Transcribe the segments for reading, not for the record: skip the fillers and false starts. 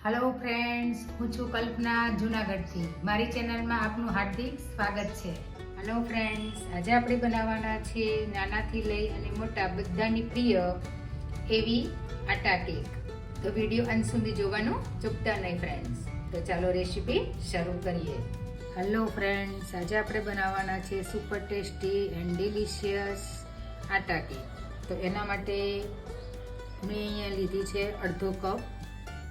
Hello friends, હું છું કલ્પના જૂનાગઢથી. મારી ચેનલમાં આપનું હાર્દિક સ્વાગત છે. હેલો ફ્રેન્ડ્સ, આજે આપણે બનાવવાના છે નાનાથી લઈ અને મોટા બધાની પ્રિય એવી આટા કેક. તો વિડીયો અંત સુધી જોવાનું ચૂકતા નહીં ફ્રેન્ડ્સ. તો ચાલો રેસીપી શરૂ કરીએ. હેલો ફ્રેન્ડ્સ, આજે આપણે બનાવવાના છે સુપર ટેસ્ટી એન્ડ ડિલિશિયસ આટા કેક. તો એના માટે મેં અહીંયા લીધી છે અડધો કપ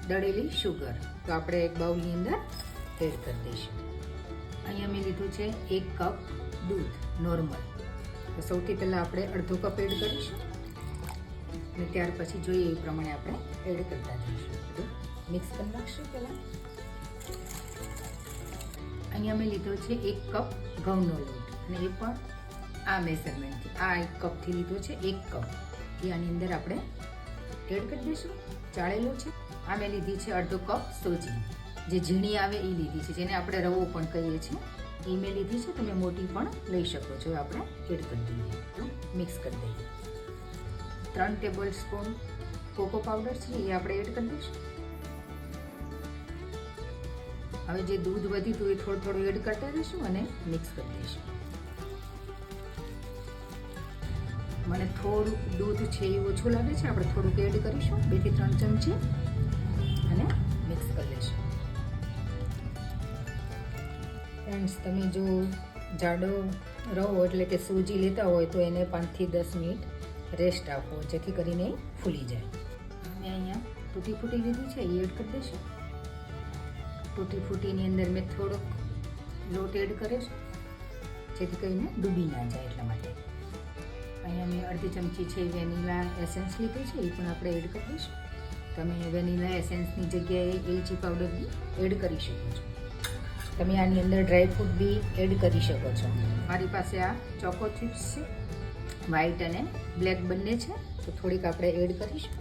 દળેલી શુગર. તો આપણે એક બાઉલની અંદર એડ કરી દઈશું. અહીંયા મેં લીધું છે 1 કપ દૂધ નોર્મલ. તો સૌથી પહેલાં આપણે અડધો કપ એડ કરીશું અને ત્યાર પછી જોઈએ એ પ્રમાણે આપણે એડ કરતા જઈશું. બધું મિક્સ કરી નાખશું પહેલાં. અહીંયા મેં લીધો છે 1 કપ ઘઉંનો લોટ અને એ પણ આ મેઝરમેન્ટથી, આ 1 કપથી લીધો છે 1 કપ. એ આની અંદર આપણે એડ કરી દઈશું. ચાળેલો છે. આ મેં લીધી છે અડધો કપ સોજી, જે ઝીણી આવે એ લીધી છે, જેને આપણે રવો પણ કહીએ છીએ. એ મેં લીધી છે. તમે મોટી પણ લઈ શકો છો. આપણે એડ કરી દઈએ. તો મિક્સ કરી દઈએ. 3 ટેબલ સ્પૂન કોકો પાવડર છે એ આપણે એડ કરી દઈશું. હવે જે દૂધ વધ્યું હતું એ થોડું એડ કરતા જઈશું અને મિક્સ કરી દઈશું. મને થોડુંક દૂધ છે એ ઓછું લાગે છે. આપણે થોડુંક એડ કરીશું, 2 થી 3 ચમચી, અને મિક્સ કરી લઈશું. ફ્રેન્ડ્સ, તમે જો જાડો રવો એટલે કે સૂજી લેતા હોય તો એને 5 થી 10 મિનિટ રેસ્ટ આપવો, જેથી કરીને ફૂલી જાય. મેં અહીંયા તૂટી ફૂટી લીધી છે, એ એડ કરી દઈશું. તૂટી ફૂટીની અંદર મેં થોડોક લોટ એડ કર્યો છે, જેથી કરીને ડૂબી ના જાય એટલા માટે. અહીંયા મેં અડધી ચમચી છે વેનીલા એસેન્સ લીધી છે, એ પણ આપણે એડ કરી દઈશું. તમે વેનીલા એસેન્સની જગ્યાએ એલચી પાવડર બી એડ કરી શકો છો. તમે આની અંદર ડ્રાયફ્રૂટ બી એડ કરી શકો છો. મારી પાસે આ ચોકો ચિપ્સ છે, વ્હાઈટ અને બ્લેક બંને છે, તો થોડીક આપણે એડ કરીશું.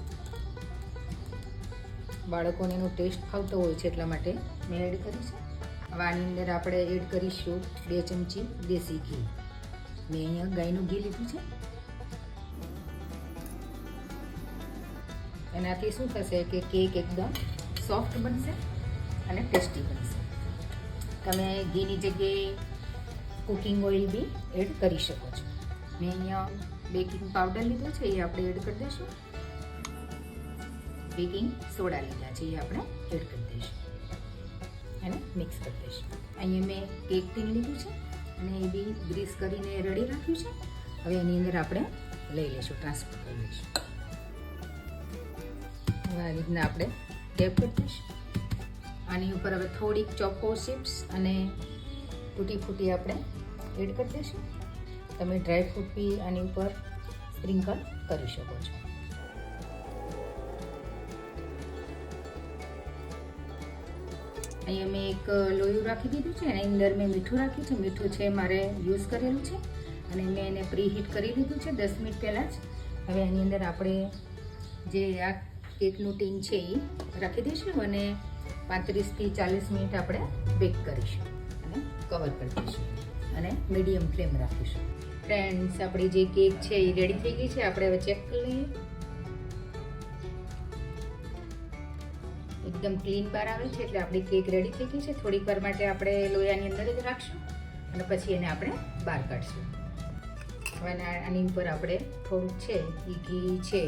બાળકોને એનો ટેસ્ટ ખાવતો હોય છે એટલા માટે મેં એડ કરી છે. હવે આની અંદર આપણે એડ કરીશું 2 ચમચી દેશી ઘી. મેં અહીંયા ગાયનું ઘી લીધું છે. એનાથી શું થશે કે કેક એકદમ સોફ્ટ બનશે અને ટેસ્ટી બનશે. તમે ઘીની જગ્યાએ કુકિંગ ઓઇલ બી એડ કરી શકો છો. મેં અહીંયા બેકિંગ પાવડર લીધો છે, એ આપણે એડ કરી દઈશું. બેકિંગ સોડા લીધા છે, એ આપણે એડ કરી દઈશું અને મિક્સ કરી દઈશું. અહીંયા મેં કેક ટીન લીધું છે અને એ બી ગ્રીસ કરીને રેડી રાખ્યું છે. હવે એની અંદર આપણે લઈ લઈશું, ટ્રાન્સફર કરી લઈશું. આ રીતના આપણે ટેપ કરી દઈશું. આની ઉપર હવે થોડીક ચોકો ચિપ્સ અને તૂટી ફૂટી આપણે એડ કરી દઈશું. તમે ડ્રાયફ્રૂટ બી આની ઉપર સ્પ્રિંકલ કરી શકો છો. અહીંયા મેં એક લોયું રાખી દીધું છે, એની અંદર મેં મીઠું રાખ્યું છે. મીઠું છે મારે યુઝ કરેલું છે અને મેં એને પ્રી હીટ કરી લીધું છે 10 મિનિટ પહેલાં જ. હવે આની અંદર આપણે જે આ કેકનું ટીન છે એ રાખી દઈશું અને 35 થી 40 મિનિટ આપણે બેક કરીશું અને કવર કરી દઈશું અને મીડિયમ ફ્લેમ રાખીશું. ફ્રેન્ડ્સ, આપણી જે કેક છે એ રેડી થઈ ગઈ છે. આપણે હવે ચેક કરી લઈએ. એકદમ ક્લીન બહાર આવે છે, એટલે આપણી કેક રેડી થઈ ગઈ છે. થોડીક વાર માટે આપણે લોયાની અંદર જ રાખશું અને પછી એને આપણે બહાર કાઢશું. હવે આની ઉપર આપણે થોડુંક છે એ ઘી છે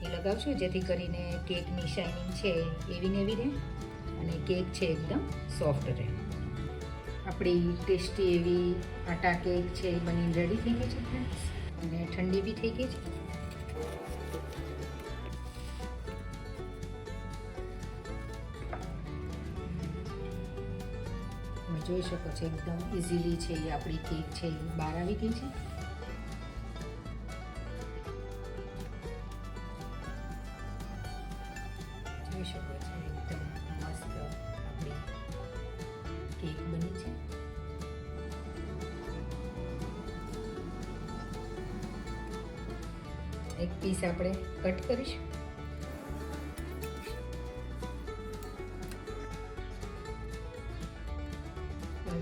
એ લગાવશું, જેથી કરીને કેકની શાઇનિંગ છે એવી ને એવી રહે અને કેક છે એકદમ સોફ્ટ રહે. આપણી ટેસ્ટી એવી આટા કેક છે એ બની રેડી થઈ ગઈ છે ફ્રેન્ડ્સ, અને ઠંડી બી થઈ ગઈ છે. તમે જોઈ શકો છો એકદમ ઇઝીલી છે એ આપણી કેક છે એ બહાર આવી ગઈ છે. જોઈ શકો છો એકદમ મસ્ત આપણી કેક બની છે. એક પીસ આપણે કટ કરીશું.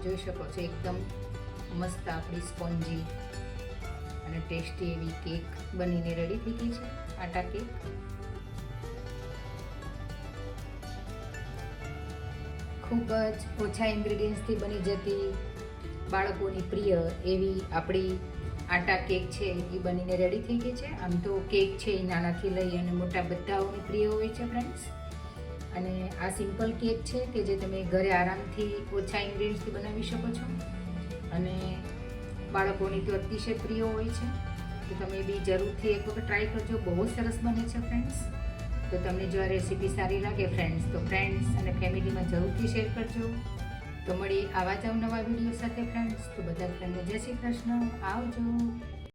જોઈ શકો છો એકદમ મસ્ત આપણી સ્પોન્જી અને ટેસ્ટી એવી કેક બનીને રેડી થઈ ગઈ છે, આટા કેક. ખૂબ જ ઓછા ઇન્ગ્રીડિયન્ટ્સથી બની જતી બાળકોની પ્રિય એવી આપણી આટા કેક છે એ બનીને રેડી થઈ ગઈ છે. આમ તો કેક છે એ નાનાથી લઈ અને મોટા બધાઓની પ્રિય હોય છે ફ્રેન્ડ્સ. અને આ સિમ્પલ કેક છે કે જે તમે ઘરે આરામથી ઓછા ઇન્ગ્રીડિયન્ટ્સથી બનાવી શકો છો અને બાળકોની તો અતિશય પ્રિય હોય છે. તો તમે બી જરૂરથી એક વખત ટ્રાય કરજો, બહુ સરસ બને છે ફ્રેન્ડ્સ. તો તમને જો આ રેસીપી સારી લાગે ફ્રેન્ડ્સ તો ફ્રેન્ડ્સ અને ફેમિલીમાં જરૂરથી શેર કરજો. તો મળીએ આવા જ નવા વિડીયો સાથે ફ્રેન્ડ્સ. તો બધા ફ્રેન્ડને જય શ્રી કૃષ્ણ, આવજો.